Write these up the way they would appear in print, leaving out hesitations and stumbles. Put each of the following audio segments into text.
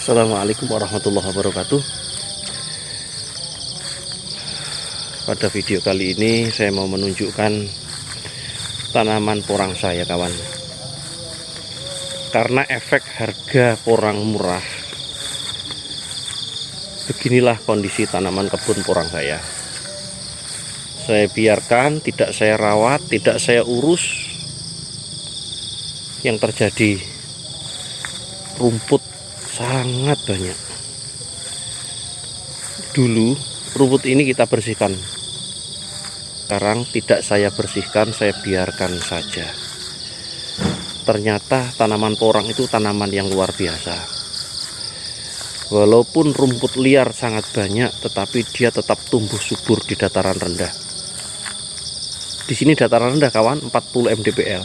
Assalamualaikum warahmatullahi wabarakatuh. Pada video kali ini saya mau menunjukkan tanaman porang saya, kawan. Karena efek harga porang murah, beginilah kondisi tanaman kebun porang saya. Saya biarkan, tidak saya rawat, tidak saya urus. Yang terjadi, rumput sangat banyak. Dulu rumput ini kita bersihkan, sekarang tidak saya bersihkan, saya biarkan saja. Ternyata tanaman porang itu tanaman yang luar biasa. Walaupun rumput liar sangat banyak, tetapi dia tetap tumbuh subur di dataran rendah. Di sini dataran rendah, kawan, 40 mdpl.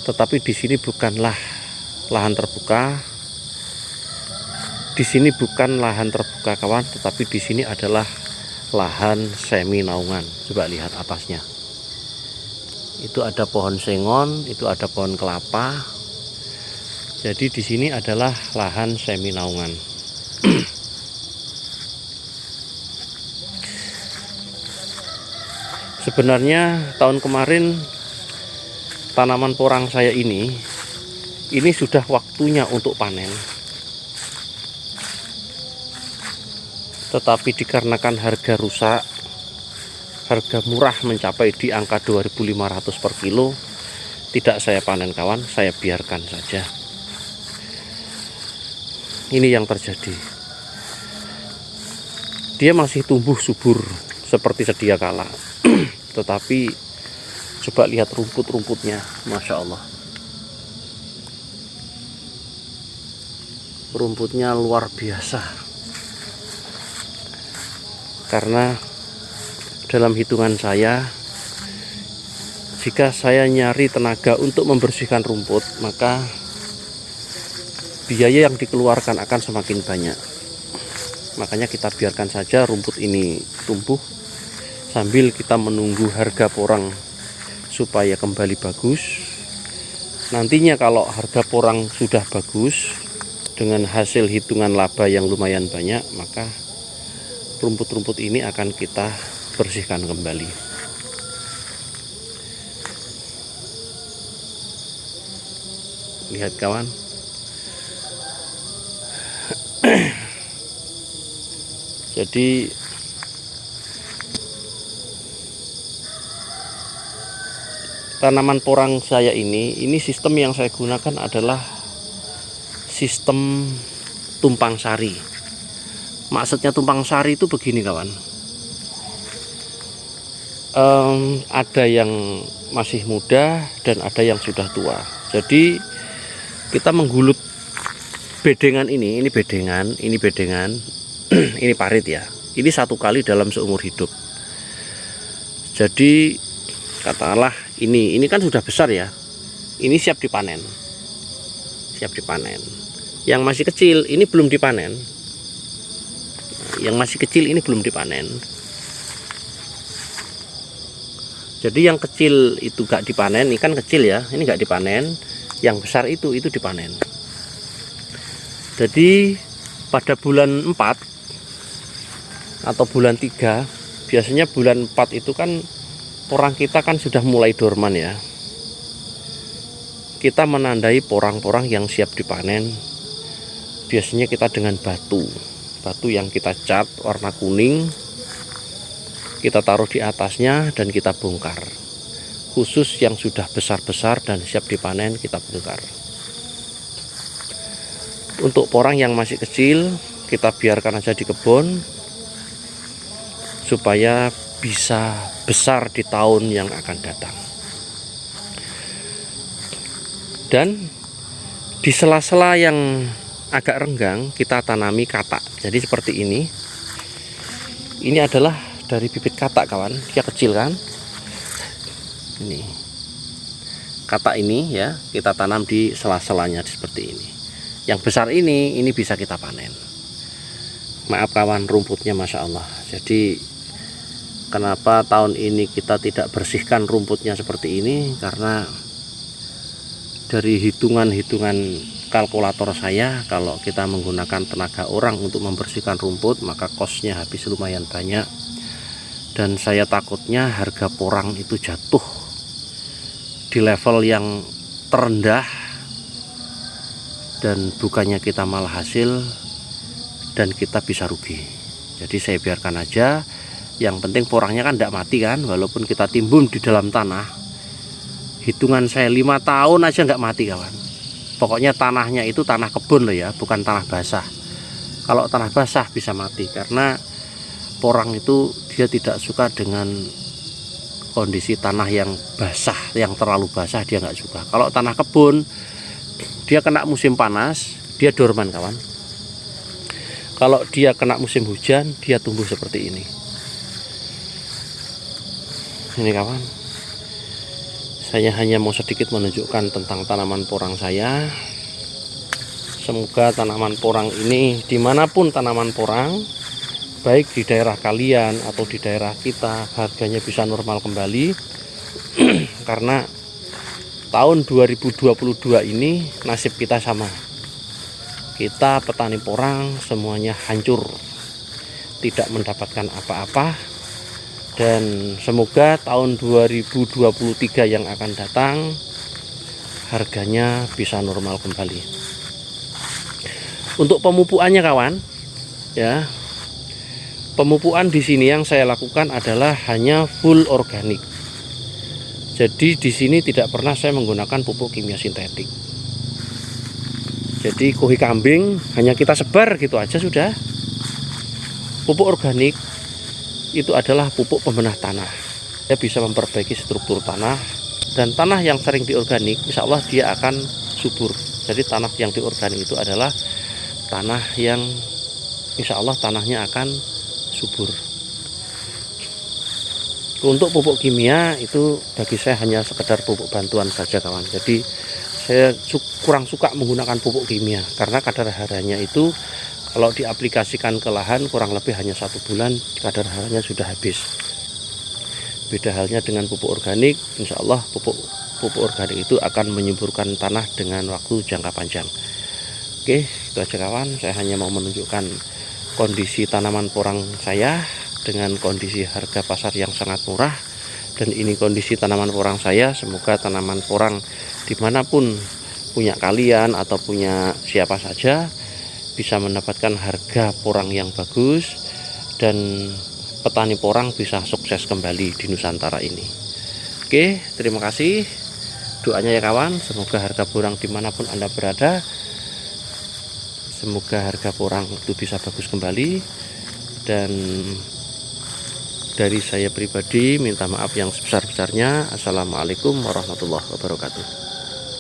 Tetapi di sini bukanlah lahan terbuka. Di sini bukan lahan terbuka, kawan, tetapi di sini adalah lahan semi naungan. Coba lihat atasnya. Itu ada pohon sengon, itu ada pohon kelapa. Jadi di sini adalah lahan semi naungan. Sebenarnya tahun kemarin tanaman porang saya ini sudah waktunya untuk panen. Tetapi dikarenakan harga rusak, harga murah mencapai di angka 2.500 per kilo, tidak saya panen, kawan, saya biarkan saja. Ini yang terjadi. Dia masih tumbuh subur seperti sedia kala. Tetapi coba lihat rumput-rumputnya, Masya Allah. Rumputnya luar biasa. Karena dalam hitungan saya, jika saya nyari tenaga untuk membersihkan rumput, maka biaya yang dikeluarkan akan semakin banyak. Makanya kita biarkan saja rumput ini tumbuh sambil kita menunggu harga porang supaya kembali bagus. Nantinya kalau harga porang sudah bagus dengan hasil hitungan laba yang lumayan banyak, maka rumput-rumput ini akan kita bersihkan kembali. Lihat, kawan. Jadi tanaman porang saya ini sistem yang saya gunakan adalah sistem tumpang sari. Maksudnya tumpang sari itu begini, kawan. Ada yang masih muda dan ada yang sudah tua. Jadi kita menggulut bedengan ini bedengan, ini bedengan, ini parit ya. Ini satu kali dalam seumur hidup. Jadi katakanlah ini kan sudah besar ya. Ini siap dipanen. Siap dipanen. Yang masih kecil ini belum dipanen. Yang masih kecil ini belum dipanen. Jadi yang kecil itu gak dipanen, ini kan kecil ya, ini gak dipanen. Yang besar itu dipanen. Jadi pada bulan 4 atau bulan 3, biasanya bulan 4 itu kan porang kita kan sudah mulai dorman ya. Kita menandai porang-porang yang siap dipanen. Biasanya kita dengan batu yang kita cat warna kuning, kita taruh di atasnya dan kita bongkar. Khusus yang sudah besar-besar dan siap dipanen kita bongkar. Untuk porang yang masih kecil kita biarkan aja di kebun supaya bisa besar di tahun yang akan datang. Dan di sela-sela yang agak renggang kita tanami katak. Jadi seperti ini. Ini adalah dari bibit katak, kawan. Dia kecil kan? Ini. Katak ini ya, kita tanam di sela-selanya seperti ini. Yang besar ini bisa kita panen. Maaf, kawan, rumputnya Masya Allah. Jadi kenapa tahun ini kita tidak bersihkan rumputnya seperti ini? Karena dari hitungan-hitungan kalkulator saya, kalau kita menggunakan tenaga orang untuk membersihkan rumput maka kosnya habis lumayan banyak, dan saya takutnya harga porang itu jatuh di level yang terendah dan bukannya kita malah hasil dan kita bisa rugi. Jadi saya biarkan aja, yang penting porangnya kan tidak mati kan, walaupun kita timbun di dalam tanah. Hitungan saya 5 tahun aja nggak mati kawan. Pokoknya tanahnya itu tanah kebun loh ya, bukan tanah basah. Kalau tanah basah bisa mati, karena porang itu dia tidak suka dengan kondisi tanah yang basah, yang terlalu basah dia nggak suka. Kalau tanah kebun dia kena musim panas dia dorman kawan. Kalau dia kena musim hujan dia tumbuh seperti ini. Ini kawan, saya hanya mau sedikit menunjukkan tentang tanaman porang saya. Semoga tanaman porang ini, dimanapun tanaman porang, baik di daerah kalian atau di daerah kita, harganya bisa normal kembali. Karena tahun 2022 ini nasib kita sama. Kita petani porang semuanya hancur, tidak mendapatkan apa-apa. Dan semoga tahun 2023 yang akan datang harganya bisa normal kembali. Untuk pemupukannya kawan, ya, pemupukan di sini yang saya lakukan adalah hanya full organik. Jadi di sini tidak pernah saya menggunakan pupuk kimia sintetik. Jadi kuhi kambing hanya kita sebar gitu aja sudah. Pupuk organik itu adalah pupuk pembenah tanah. Dia bisa memperbaiki struktur tanah, dan tanah yang sering diorganik insya Allah dia akan subur. Jadi tanah yang diorganik itu adalah tanah yang insya Allah tanahnya akan subur. Untuk pupuk kimia itu bagi saya hanya sekedar pupuk bantuan saja kawan. Jadi saya kurang suka menggunakan pupuk kimia karena kadar haranya itu kalau diaplikasikan ke lahan kurang lebih hanya 1 bulan kadar haranya sudah habis. Beda halnya dengan pupuk organik, insya Allah pupuk organik itu akan menyuburkan tanah dengan waktu jangka panjang. Oke, itu aja kawan, saya hanya mau menunjukkan kondisi tanaman porang saya dengan kondisi harga pasar yang sangat murah. Dan ini kondisi tanaman porang saya. Semoga tanaman porang dimanapun punya kalian atau punya siapa saja bisa mendapatkan harga porang yang bagus, dan petani porang bisa sukses kembali di Nusantara ini. Oke, terima kasih doanya ya kawan. Semoga harga porang dimanapun Anda berada, semoga harga porang itu bisa bagus kembali. Dan dari saya pribadi minta maaf yang sebesar-besarnya. Assalamualaikum warahmatullahi wabarakatuh.